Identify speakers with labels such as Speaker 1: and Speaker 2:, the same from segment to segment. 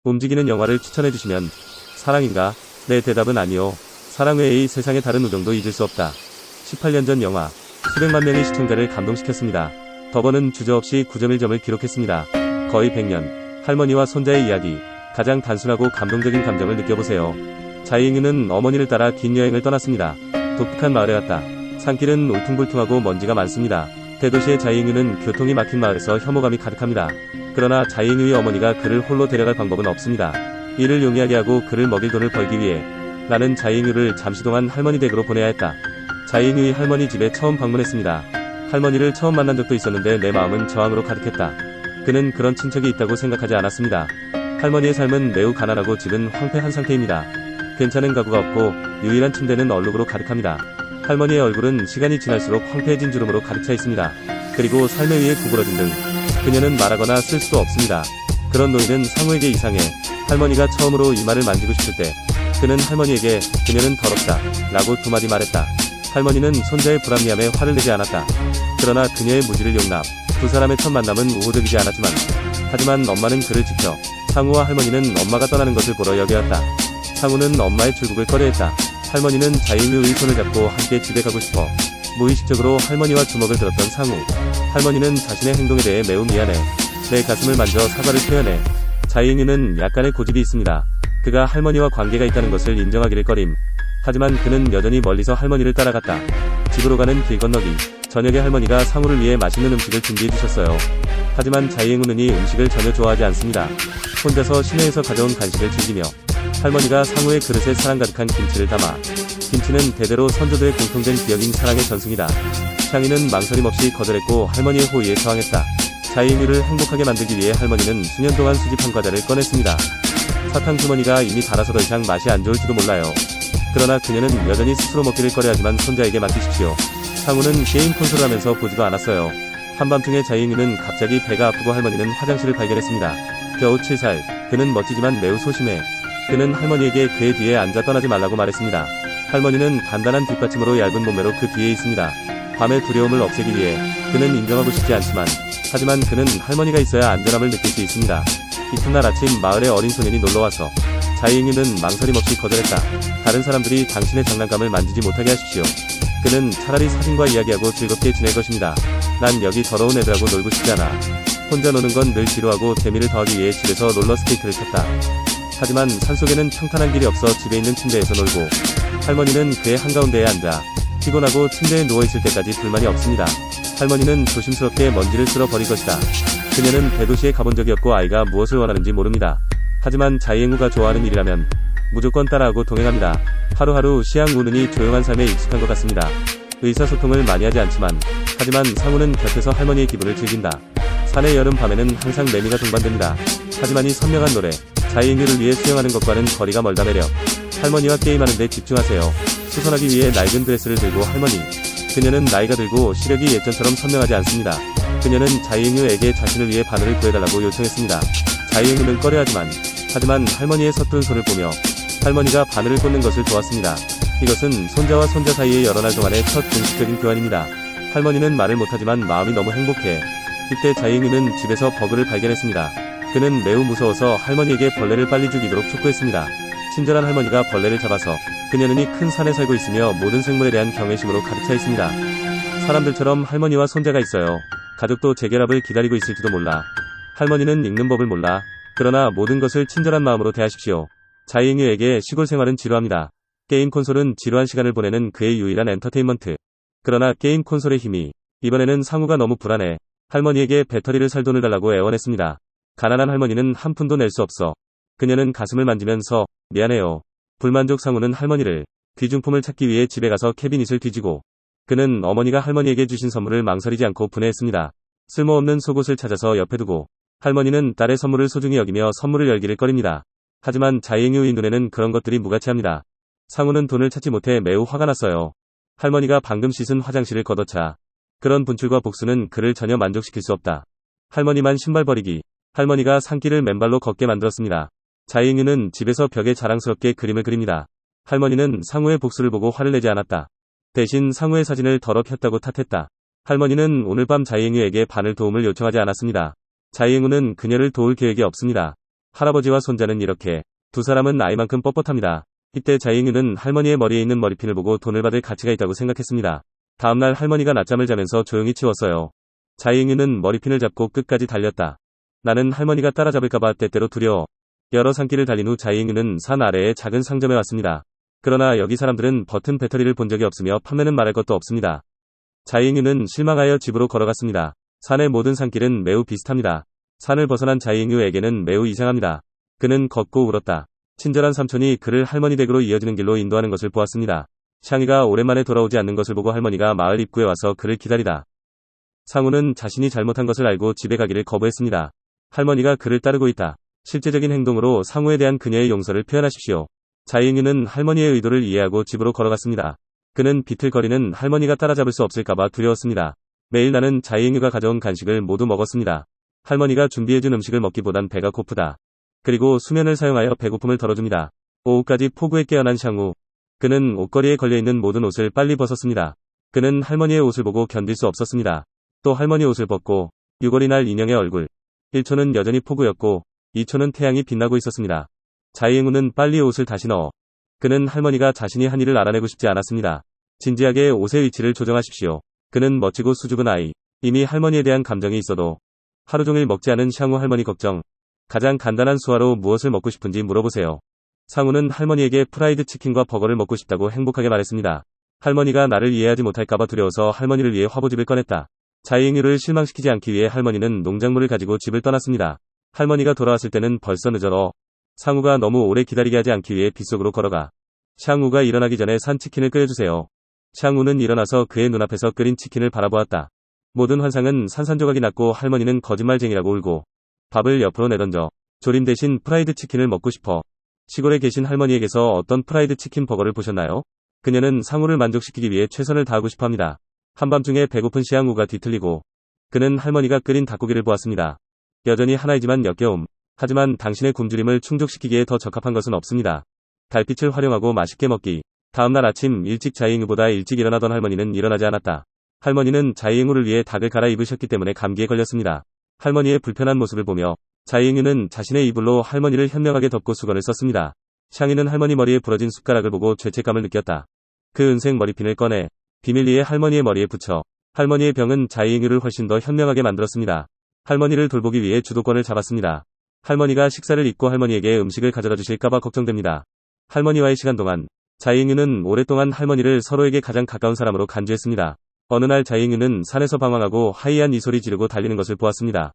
Speaker 1: 움직이는 영화를 추천해주시면. 사랑인가? 내 대답은 아니요. 사랑 외의 세상의 다른 우정도 잊을 수 없다. 18년 전 영화. 수백만 명의 시청자를 감동시켰습니다. 더버는 주저없이 9.1점을 기록했습니다. 거의 100년. 할머니와 손자의 이야기. 가장 단순하고 감동적인 감정을 느껴보세요. 자이잉유는 어머니를 따라 긴 여행을 떠났습니다. 독특한 마을에 갔다. 산길은 울퉁불퉁하고 먼지가 많습니다. 대도시의 자이잉유는 교통이 막힌 마을에서 혐오감이 가득합니다. 그러나 자이잉유의 어머니가 그를 홀로 데려갈 방법은 없습니다. 이를 용이하게 하고 그를 먹일 돈을 벌기 위해 나는 자이잉유를 잠시 동안 할머니 댁으로 보내야 했다. 자이잉유의 할머니 집에 처음 방문했습니다. 할머니를 처음 만난 적도 있었는데 내 마음은 저항으로 가득했다. 그는 그런 친척이 있다고 생각하지 않았습니다. 할머니의 삶은 매우 가난하고 집은 황폐한 상태입니다. 괜찮은 가구가 없고 유일한 침대는 얼룩으로 가득합니다. 할머니의 얼굴은 시간이 지날수록 황폐해진 주름으로 가득 차 있습니다. 그리고 삶의 위에 구부러진 등 그녀는 말하거나 쓸 수도 없습니다. 그런 노인은 상우에게 이상해. 할머니가 처음으로 이마를 만지고 싶을 때 그는 할머니에게 그녀는 더럽다 라고 두 마디 말했다. 할머니는 손자의 불합리함에 화를 내지 않았다. 그러나 그녀의 무지를 용납. 두 사람의 첫 만남은 우호적이지 않았지만 하지만 엄마는 그를 지켜. 상우와 할머니는 엄마가 떠나는 것을 보러 여기왔다. 상우는 엄마의 출국을 꺼려했다. 할머니는 자이잉유의 손을 잡고 함께 집에 가고 싶어. 무의식적으로 할머니와 주먹을 들었던 상우. 할머니는 자신의 행동에 대해 매우 미안해. 내 가슴을 만져 사과를 표현해. 자이잉유는 약간의 고집이 있습니다. 그가 할머니와 관계가 있다는 것을 인정하기를 꺼림. 하지만 그는 여전히 멀리서 할머니를 따라갔다. 집으로 가는 길 건너기. 저녁에 할머니가 상우를 위해 맛있는 음식을 준비해 주셨어요. 하지만 자이잉유는 이 음식을 전혀 좋아하지 않습니다. 혼자서 시내에서 가져온 간식을 즐기며 할머니가 상우의 그릇에 사랑 가득한 김치를 담아. 김치는 대대로 선조들의 공통된 기억인 사랑의 전승이다. 샹이는 망설임 없이 거절했고 할머니의 호의에 저항했다. 자이잉유를 행복하게 만들기 위해 할머니는 수년 동안 수집한 과자를 꺼냈습니다. 사탕 주머니가 이미 닳아서 더 이상 맛이 안 좋을지도 몰라요. 그러나 그녀는 여전히 스스로 먹기를 꺼려하지만 손자에게 맡기십시오. 상우는 게임 콘솔을 하면서 보지도 않았어요. 한밤중에 자이잉유는 갑자기 배가 아프고 할머니는 화장실을 발견했습니다. 겨우 7살. 그는 멋지지만 매우 소심해. 그는 할머니에게 그의 뒤에 앉아 떠나지 말라고 말했습니다. 할머니는 단단한 뒷받침으로 얇은 몸매로 그 뒤에 있습니다. 밤의 두려움을 없애기 위해 그는 인정하고 싶지 않지만 하지만 그는 할머니가 있어야 안전함을 느낄 수 있습니다. 이튿날 아침 마을에 어린 소년이 놀러와서 자이잉유는 망설임 없이 거절했다. 다른 사람들이 당신의 장난감을 만지지 못하게 하십시오. 그는 차라리 사진과 이야기하고 즐겁게 지낼 것입니다. 난 여기 더러운 애들하고 놀고 싶지 않아. 혼자 노는 건 늘 지루하고 재미를 더하기 위해 집에서 롤러스케이트를 탔다. 하지만 산속에는 평탄한 길이 없어 집에 있는 침대에서 놀고 할머니는 그의 한가운데에 앉아 피곤하고 침대에 누워있을 때까지 불만이 없습니다. 할머니는 조심스럽게 먼지를 쓸어 버릴 것이다. 그녀는 대도시에 가본 적이 없고 아이가 무엇을 원하는지 모릅니다. 하지만 자이잉유가 좋아하는 일이라면 무조건 따라하고 동행합니다. 하루하루 시앙우는이 조용한 삶에 익숙한 것 같습니다. 의사소통을 많이 하지 않지만 하지만 상우는 곁에서 할머니의 기분을 즐긴다. 산의 여름 밤에는 항상 매미가 동반됩니다. 하지만 이 선명한 노래 자이잉유를 위해 수영하는 것과는 거리가 멀다. 매력. 할머니와 게임하는데 집중하세요. 수선하기 위해 낡은 드레스를 들고 할머니. 그녀는 나이가 들고 시력이 예전처럼 선명하지 않습니다. 그녀는 자이잉유에게 자신을 위해 바늘을 구해달라고 요청했습니다. 자이잉유는 꺼려하지만 하지만 할머니의 서투른 손을 보며 할머니가 바늘을 꽂는 것을 도왔습니다. 이것은 손자와 손자 사이의 여러 날 동안의 첫 공식적인 교환입니다. 할머니는 말을 못하지만 마음이 너무 행복해. 이때 자이잉유는 집에서 버그를 발견했습니다. 그는 매우 무서워서 할머니에게 벌레를 빨리 죽이도록 촉구했습니다. 친절한 할머니가 벌레를 잡아서 그녀는 이 큰 산에 살고 있으며 모든 생물에 대한 경외심으로 가득 차 있습니다. 사람들처럼 할머니와 손자가 있어요. 가족도 재결합을 기다리고 있을지도 몰라. 할머니는 읽는 법을 몰라. 그러나 모든 것을 친절한 마음으로 대하십시오. 자이잉유에게 시골 생활은 지루합니다. 게임 콘솔은 지루한 시간을 보내는 그의 유일한 엔터테인먼트. 그러나 게임 콘솔의 힘이 이번에는 상우가 너무 불안해. 할머니에게 배터리를 살 돈을 달라고 애원했습니다. 가난한 할머니는 한 푼도 낼 수 없어. 그녀는 가슴을 만지면서 미안해요. 불만족 상우는 할머니를 귀중품을 찾기 위해 집에 가서 캐비닛을 뒤지고 그는 어머니가 할머니에게 주신 선물을 망설이지 않고 분해했습니다. 쓸모없는 속옷을 찾아서 옆에 두고 할머니는 딸의 선물을 소중히 여기며 선물을 열기를 꺼립니다. 하지만 자이잉유의 눈에는 그런 것들이 무가치합니다. 상우는 돈을 찾지 못해 매우 화가 났어요. 할머니가 방금 씻은 화장실을 걷어차. 그런 분출과 복수는 그를 전혀 만족시킬 수 없다. 할머니만 신발 버리기. 할머니가 산길을 맨발로 걷게 만들었습니다. 자이잉유는 집에서 벽에 자랑스럽게 그림을 그립니다. 할머니는 상우의 복수를 보고 화를 내지 않았다. 대신 상우의 사진을 더럽혔다고 탓했다. 할머니는 오늘 밤 자이잉유에게 바늘 도움을 요청하지 않았습니다. 자이잉유는 그녀를 도울 계획이 없습니다. 할아버지와 손자는 이렇게 두 사람은 아이만큼 뻣뻣합니다. 이때 자이응유는 할머니의 머리에 있는 머리핀을 보고 돈을 받을 가치가 있다고 생각했습니다. 다음날 할머니가 낮잠을 자면서 조용히 치웠어요. 자이응유는 머리핀을 잡고 끝까지 달렸다. 나는 할머니가 따라잡을까봐 때때로 두려워. 여러 산길을 달린 후 자이응유는 산 아래의 작은 상점에 왔습니다. 그러나 여기 사람들은 버튼 배터리를 본 적이 없으며 판매는 말할 것도 없습니다. 자이응유는 실망하여 집으로 걸어갔습니다. 산의 모든 산길은 매우 비슷합니다. 산을 벗어난 자이응유에게는 매우 이상합니다. 그는 걷고 울었다. 친절한 삼촌이 그를 할머니 댁으로 이어지는 길로 인도하는 것을 보았습니다. 샹이가 오랜만에 돌아오지 않는 것을 보고 할머니가 마을 입구에 와서 그를 기다리다. 상우는 자신이 잘못한 것을 알고 집에 가기를 거부했습니다. 할머니가 그를 따르고 있다. 실제적인 행동으로 상우에 대한 그녀의 용서를 표현하십시오. 자이응유는 할머니의 의도를 이해하고 집으로 걸어갔습니다. 그는 비틀거리는 할머니가 따라잡을 수 없을까봐 두려웠습니다. 매일 나는 자이응유가 가져온 간식을 모두 먹었습니다. 할머니가 준비해준 음식을 먹기보단 배가 고프다. 그리고 수면을 사용하여 배고픔을 덜어줍니다. 오후까지 폭우에 깨어난 샹우. 그는 옷걸이에 걸려있는 모든 옷을 빨리 벗었습니다. 그는 할머니의 옷을 보고 견딜 수 없었습니다. 또 할머니 옷을 벗고 6월이 날 인형의 얼굴. 1초는 여전히 폭우였고 2초는 태양이 빛나고 있었습니다. 자이응우는 빨리 옷을 다시 넣어. 그는 할머니가 자신이 한 일을 알아내고 싶지 않았습니다. 진지하게 옷의 위치를 조정하십시오. 그는 멋지고 수줍은 아이. 이미 할머니에 대한 감정이 있어도 하루 종일 먹지 않은 샹우 할머니 걱정. 가장 간단한 수화로 무엇을 먹고 싶은지 물어보세요. 상우는 할머니에게 프라이드 치킨과 버거를 먹고 싶다고 행복하게 말했습니다. 할머니가 나를 이해하지 못할까봐 두려워서 할머니를 위해 화보집을 꺼냈다. 자이응유를 실망시키지 않기 위해 할머니는 농작물을 가지고 집을 떠났습니다. 할머니가 돌아왔을 때는 벌써 늦어. 상우가 너무 오래 기다리게 하지 않기 위해 빗속으로 걸어가. 샹우가 일어나기 전에 산 치킨을 끓여주세요. 샹우는 일어나서 그의 눈앞에서 끓인 치킨을 바라보았다. 모든 환상은 산산조각이 났고 할머니는 거짓말쟁이라고 울고 밥을 옆으로 내던져 조림 대신 프라이드 치킨을 먹고 싶어. 시골에 계신 할머니에게서 어떤 프라이드 치킨 버거를 보셨나요? 그녀는 상우를 만족시키기 위해 최선을 다하고 싶어 합니다. 한밤중에 배고픈 시앙우가 뒤틀리고 그는 할머니가 끓인 닭고기를 보았습니다. 여전히 하나이지만 역겨움. 하지만 당신의 굶주림을 충족시키기에 더 적합한 것은 없습니다. 달빛을 활용하고 맛있게 먹기. 다음날 아침 일찍 자이응우보다 일찍 일어나던 할머니는 일어나지 않았다. 할머니는 자이응우를 위해 닭을 갈아입으셨기 때문에 감기에 걸렸습니다. 할머니의 불편한 모습을 보며 자이응유는 자신의 이불로 할머니를 현명하게 덮고 수건을 썼습니다. 샹이는 할머니 머리에 부러진 숟가락을 보고 죄책감을 느꼈다. 그 은색 머리핀을 꺼내 비밀리에 할머니의 머리에 붙여 할머니의 병은 자이응유를 훨씬 더 현명하게 만들었습니다. 할머니를 돌보기 위해 주도권을 잡았습니다. 할머니가 식사를 잊고 할머니에게 음식을 가져다 주실까봐 걱정됩니다. 할머니와의 시간 동안 자이응유는 오랫동안 할머니를 서로에게 가장 가까운 사람으로 간주했습니다. 어느 날 자이응유는 산에서 방황하고 하이한 이 소리 지르고 달리는 것을 보았습니다.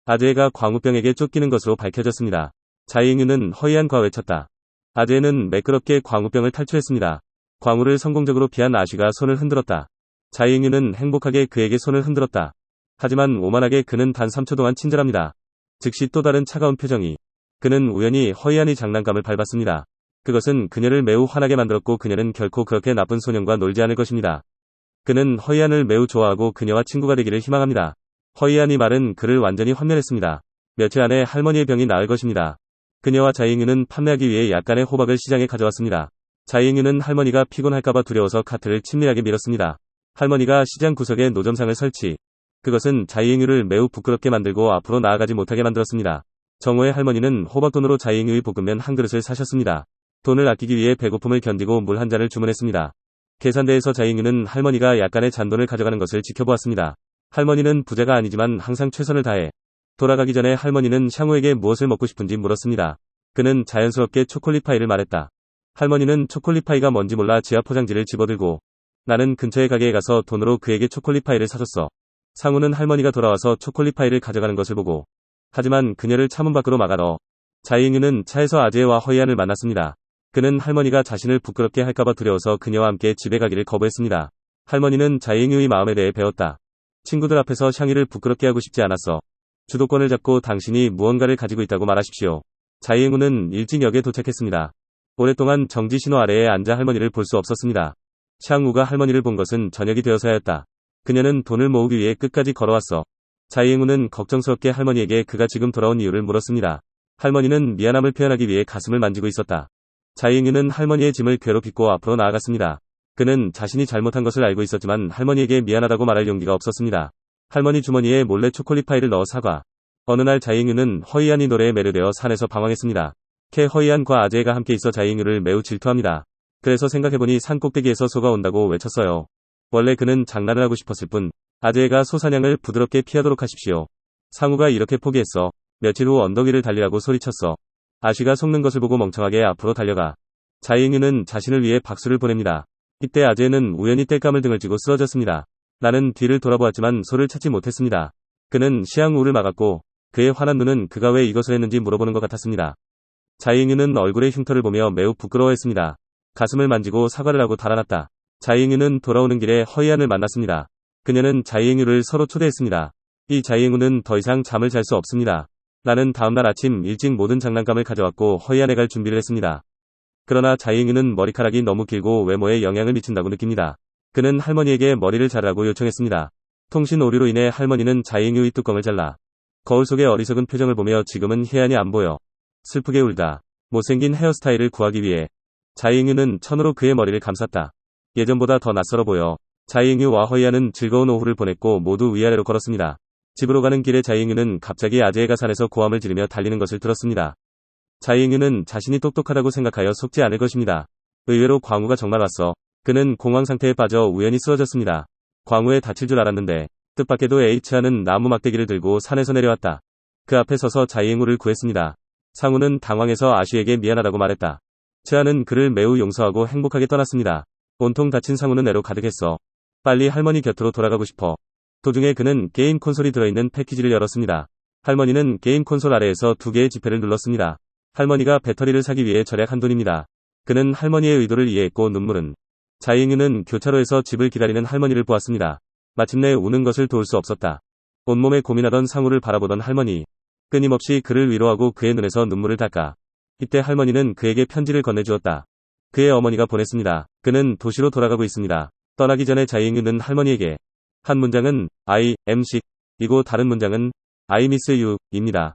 Speaker 1: 아재가 광우병에게 쫓기는 것으로 밝혀졌습니다. 자이응유는 허이한과 외쳤다. 아재는 매끄럽게 광우병을 탈출했습니다. 광우를 성공적으로 피한 아쉬가 손을 흔들었다. 자이응유는 행복하게 그에게 손을 흔들었다. 하지만 오만하게 그는 단 3초 동안 친절합니다. 즉시 또 다른 차가운 표정이. 그는 우연히 허이한이 장난감을 밟았습니다. 그것은 그녀를 매우 화나게 만들었고 그녀는 결코 그렇게 나쁜 소년과 놀지 않을 것입니다. 그는 허이한을 매우 좋아하고 그녀와 친구가 되기를 희망합니다. 허이한이 말은 그를 완전히 환멸했습니다. 며칠 안에 할머니의 병이 나을 것입니다. 그녀와 자이응유는 판매하기 위해 약간의 호박을 시장에 가져왔습니다. 자이응유는 할머니가 피곤할까봐 두려워서 카트를 친밀하게 밀었습니다. 할머니가 시장 구석에 노점상을 설치. 그것은 자이응유를 매우 부끄럽게 만들고 앞으로 나아가지 못하게 만들었습니다. 정오의 할머니는 호박돈으로 자이응유의 볶음면 한 그릇을 사셨습니다. 돈을 아끼기 위해 배고픔을 견디고 물 한 잔을 주문했습니다. 계산대에서 자이응유는 할머니가 약간의 잔돈을 가져가는 것을 지켜보았습니다. 할머니는 부자가 아니지만 항상 최선을 다해. 돌아가기 전에 할머니는 샹우에게 무엇을 먹고 싶은지 물었습니다. 그는 자연스럽게 초콜릿 파이를 말했다. 할머니는 초콜릿 파이가 뭔지 몰라 지하 포장지를 집어들고 나는 근처의 가게에 가서 돈으로 그에게 초콜릿 파이를 사줬어. 상우는 할머니가 돌아와서 초콜릿 파이를 가져가는 것을 보고 하지만 그녀를 차문 밖으로 막아넣어. 자이응유는 차에서 아재와 허이한을 만났습니다. 그는 할머니가 자신을 부끄럽게 할까봐 두려워서 그녀와 함께 집에 가기를 거부했습니다. 할머니는 자이응유의 마음에 대해 배웠다. 친구들 앞에서 샹이를 부끄럽게 하고 싶지 않았어. 주도권을 잡고 당신이 무언가를 가지고 있다고 말하십시오. 자이응우는 일찍 역에 도착했습니다. 오랫동안 정지 신호 아래에 앉아 할머니를 볼 수 없었습니다. 샹우가 할머니를 본 것은 저녁이 되어서였다. 그녀는 돈을 모으기 위해 끝까지 걸어왔어. 자이응우는 걱정스럽게 할머니에게 그가 지금 돌아온 이유를 물었습니다. 할머니는 미안함을 표현하기 위해 가슴을 만지고 있었다. 자이응유는 할머니의 짐을 괴롭히고 앞으로 나아갔습니다. 그는 자신이 잘못한 것을 알고 있었지만 할머니에게 미안하다고 말할 용기가 없었습니다. 할머니 주머니에 몰래 초콜릿 파이를 넣어 사과. 어느 날 자이잉유는 허이안이 노래에 매료되어 산에서 방황했습니다. 허이안과 아재가 함께 있어 자이잉유를 매우 질투합니다. 그래서 생각해보니 산 꼭대기에서 소가 온다고 외쳤어요. 원래 그는 장난을 하고 싶었을 뿐 아재가 소 사냥을 부드럽게 피하도록 하십시오. 상우가 이렇게 포기했어. 며칠 후 언덕 위를 달리라고 소리쳤어. 아쉬가 속는 것을 보고 멍청하게 앞으로 달려가. 자이잉유는 자신을 위해 박수를 보냅니다. 이때 아재는 우연히 땔감을 등을 쥐고 쓰러졌습니다. 나는 뒤를 돌아보았지만 소를 찾지 못했습니다. 그는 시향우를 막았고 그의 환한 눈은 그가 왜 이것을 했는지 물어보는 것 같았습니다. 자이잉유는 얼굴의 흉터를 보며 매우 부끄러워했습니다. 가슴을 만지고 사과를 하고 달아났다. 자이잉유는 돌아오는 길에 허이안을 만났습니다. 그녀는 자이잉유를 서로 초대했습니다. 이 자이잉유는 더 이상 잠을 잘 수 없습니다. 나는 다음날 아침 일찍 모든 장난감을 가져왔고 허이안에 갈 준비를 했습니다. 그러나 자이잉유는 머리카락이 너무 길고 외모에 영향을 미친다고 느낍니다. 그는 할머니에게 머리를 자르라고 요청했습니다. 통신 오류로 인해 할머니는 자이잉유의 뚜껑을 잘라 거울 속의 어리석은 표정을 보며 지금은 희한이 안 보여. 슬프게 울다. 못생긴 헤어스타일을 구하기 위해 자이잉유는 천으로 그의 머리를 감쌌다. 예전보다 더 낯설어 보여. 자이잉유와 허이안은 즐거운 오후를 보냈고 모두 위아래로 걸었습니다. 집으로 가는 길에 자이잉유는 갑자기 아재가 산에서 고함을 지르며 달리는 것을 들었습니다. 자이잉유는 자신이 똑똑하다고 생각하여 속지 않을 것입니다. 의외로 광우가 정말 왔어. 그는 공황 상태에 빠져 우연히 쓰러졌습니다. 광우에 다칠 줄 알았는데 뜻밖에도 H하는 나무 막대기를 들고 산에서 내려왔다. 그 앞에 서서 자이잉유를 구했습니다. 상우는 당황해서 아쉬에게 미안하다고 말했다. 츠하는 그를 매우 용서하고 행복하게 떠났습니다. 온통 다친 상우는 애로 가득했어. 빨리 할머니 곁으로 돌아가고 싶어. 도중에 그는 게임 콘솔이 들어있는 패키지를 열었습니다. 할머니는 게임 콘솔 아래에서 2개의 지폐를 눌렀습니다. 할머니가 배터리를 사기 위해 절약한 돈입니다. 그는 할머니의 의도를 이해했고 눈물은. 자이잉유는 교차로에서 집을 기다리는 할머니를 보았습니다. 마침내 우는 것을 도울 수 없었다. 온몸에 고민하던 상우를 바라보던 할머니. 끊임없이 그를 위로하고 그의 눈에서 눈물을 닦아. 이때 할머니는 그에게 편지를 건네주었다. 그의 어머니가 보냈습니다. 그는 도시로 돌아가고 있습니다. 떠나기 전에 자이잉유는 할머니에게 한 문장은 I am sick 이고 다른 문장은 I miss you 입니다.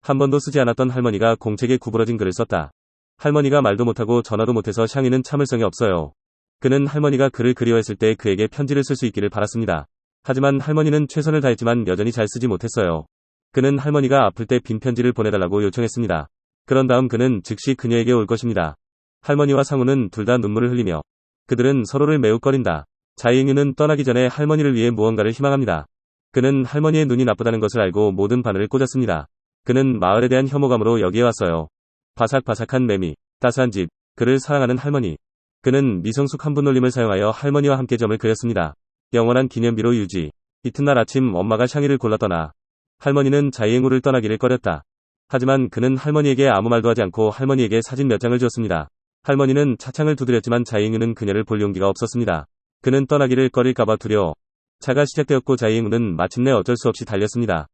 Speaker 1: 한 번도 쓰지 않았던 할머니가 공책에 구부러진 글을 썼다. 할머니가 말도 못하고 전화도 못해서 샹이는 참을성이 없어요. 그는 할머니가 그를 그리워했을 때 그에게 편지를 쓸 수 있기를 바랐습니다. 하지만 할머니는 최선을 다했지만 여전히 잘 쓰지 못했어요. 그는 할머니가 아플 때 빈 편지를 보내달라고 요청했습니다. 그런 다음 그는 즉시 그녀에게 올 것입니다. 할머니와 상우는 둘 다 눈물을 흘리며 그들은 서로를 매우 꺼린다. 자이잉유는 떠나기 전에 할머니를 위해 무언가를 희망합니다. 그는 할머니의 눈이 나쁘다는 것을 알고 모든 바늘을 꽂았습니다. 그는 마을에 대한 혐오감으로 여기에 왔어요. 바삭바삭한 매미, 따스한 집, 그를 사랑하는 할머니. 그는 미성숙 한 분놀림을 사용하여 할머니와 함께 점을 그렸습니다. 영원한 기념비로 유지. 이튿날 아침 엄마가 샹이를 골라 떠나 할머니는 자이잉유를 떠나기를 꺼렸다. 하지만 그는 할머니에게 아무 말도 하지 않고 할머니에게 사진 몇 장을 줬습니다. 할머니는 차창을 두드렸지만 자이잉유는 그녀를 볼 용기가 없었습니다. 그는 떠나기를 꺼릴까봐 두려워. 차가 시작되었고 자이잉유는 마침내 어쩔 수 없이 달렸습니다.